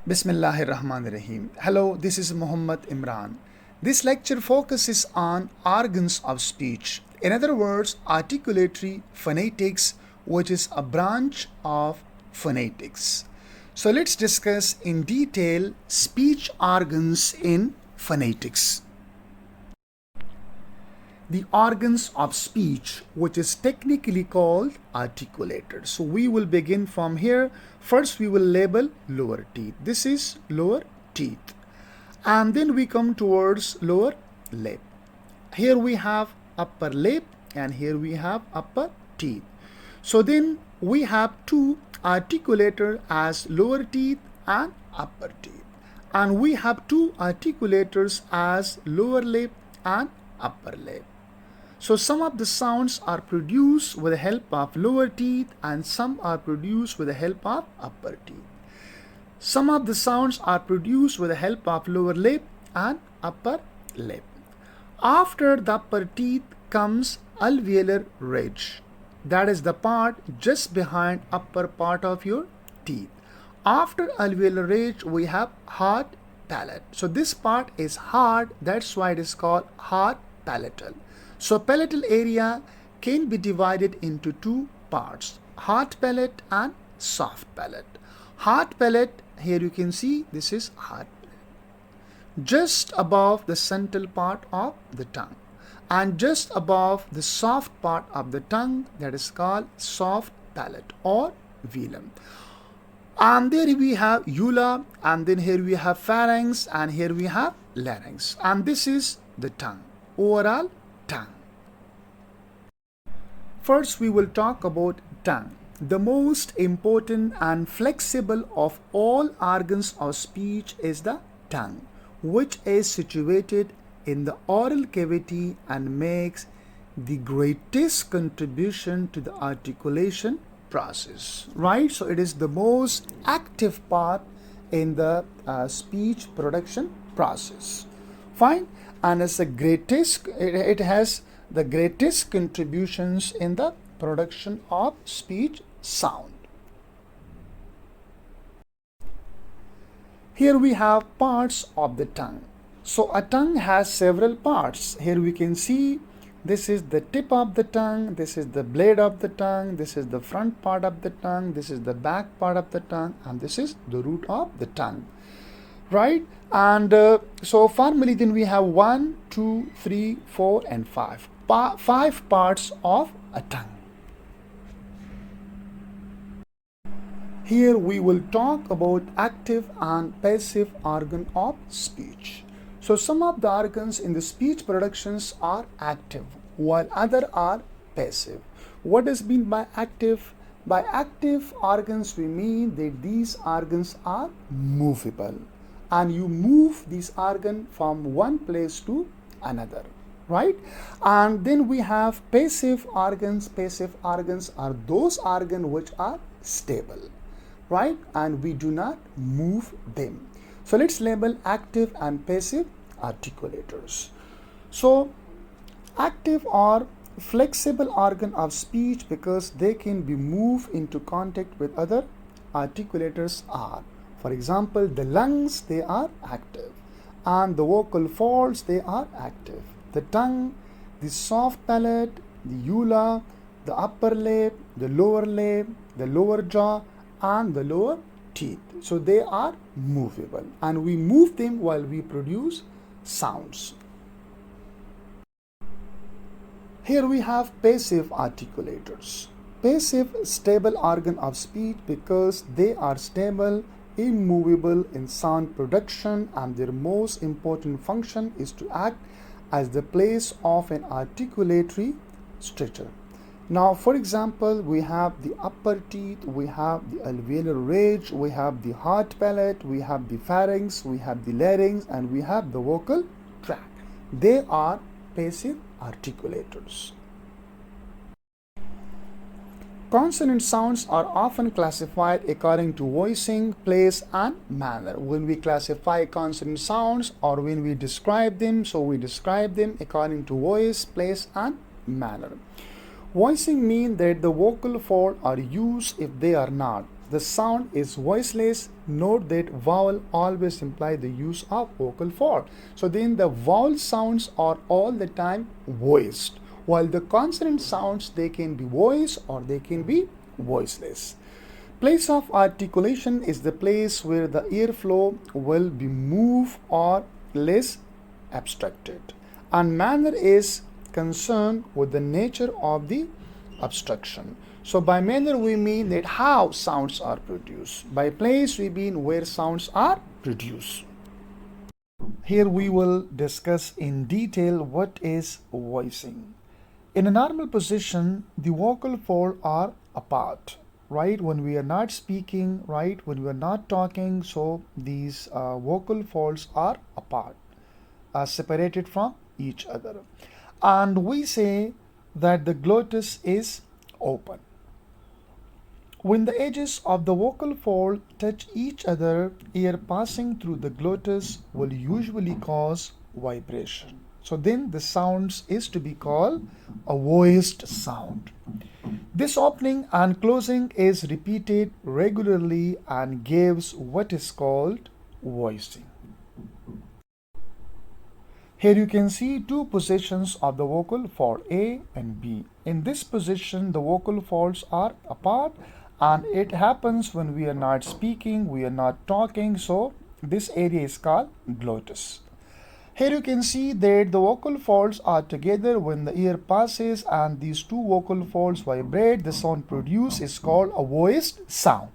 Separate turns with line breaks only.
Bismillahirrahmanirrahim. Hello, this is Muhammad Imran. This lecture focuses on organs of speech. In other words, articulatory phonetics, which is a branch of phonetics. So let's discuss in detail speech organs in phonetics. The organs of speech, which is technically called articulators. So we will begin from here. First, we will label lower teeth. This is lower teeth. And then we come towards lower lip. Here we have upper lip and here we have upper teeth. So then we have two articulators as lower teeth and upper teeth. And we have two articulators as lower lip and upper lip. So some of the sounds are produced with the help of lower teeth and some are produced with the help of upper teeth. Some of the sounds are produced with the help of lower lip and upper lip. After the upper teeth comes alveolar ridge. That is the part just behind upper part of your teeth. After alveolar ridge we have hard palate. So this part is hard, that's why it is called hard palatal. So palatal area can be divided into two parts, hard palate and soft palate. Hard palate, here you can see this is hard palate. Just above the central part of the tongue and just above the soft part of the tongue, that is called soft palate or velum. And there we have ula, and then here we have pharynx, and here we have larynx, and this is the tongue, overall tongue. First, we will talk about tongue. The most important and flexible of all organs of speech is the tongue, which is situated in the oral cavity and makes the greatest contribution to the articulation process. Right? So it is the most active part in the speech production process. Fine? And it's the greatest, it has the greatest contributions in the production of speech sound. Here we have parts of the tongue. So a tongue has several parts. Here we can see this is the tip of the tongue, this is the blade of the tongue, this is the front part of the tongue, this is the back part of the tongue, and this is the root of the tongue. Right? And so formally then we have 1, 2, 3, 4 and 5. 5 parts of a tongue. Here we will talk about active and passive organ of speech. So some of the organs in the speech productions are active while other are passive. What is meant by active? By active organs we mean that these organs are movable and you move this organ from one place to another. Right? And then we have passive organs. Passive organs are those organs which are stable, right? And we do not move them. So let's label active and passive articulators. So active or flexible organ of speech because they can be moved into contact with other articulators are, for example, the lungs, they are active, and the vocal folds, they are active. The tongue, the soft palate, the ula, the upper lip, the lower jaw, and the lower teeth. So they are movable and we move them while we produce sounds. Here we have passive articulators. Passive stable organ of speech because they are stable, immovable in sound production, and their most important function is to act as the place of an articulatory structure. Now, for example, we have the upper teeth, we have the alveolar ridge, we have the hard palate, we have the pharynx, we have the larynx, and we have the vocal tract. They are passive articulators. Consonant sounds are often classified according to voicing, place, and manner. When we classify consonant sounds or when we describe them, so we describe them according to voice, place, and manner. Voicing means that the vocal folds are used. If they are not, the sound is voiceless. Note that vowel always imply the use of vocal fold. So then the vowel sounds are all the time voiced, while the consonant sounds, they can be voiced or they can be voiceless. Place of articulation is the place where the airflow will be moved or less abstracted. And manner is concerned with the nature of the abstraction. So by manner we mean that how sounds are produced. By place we mean where sounds are produced. Here we will discuss in detail what is voicing. In a normal position, the vocal folds are apart, right? When we are not speaking, right? When we are not talking, so these vocal folds are apart, separated from each other. And we say that the glottis is open. When the edges of the vocal fold touch each other, air passing through the glottis will usually cause vibration. So then the sounds is to be called a voiced sound. This opening and closing is repeated regularly and gives what is called voicing. Here you can see two positions of the vocal fold, A and B. In this position, the vocal folds are apart, and it happens when we are not speaking, we are not talking, so this area is called glottis. Here you can see that the vocal folds are together when the ear passes and these two vocal folds vibrate. The sound produced is called a voiced sound.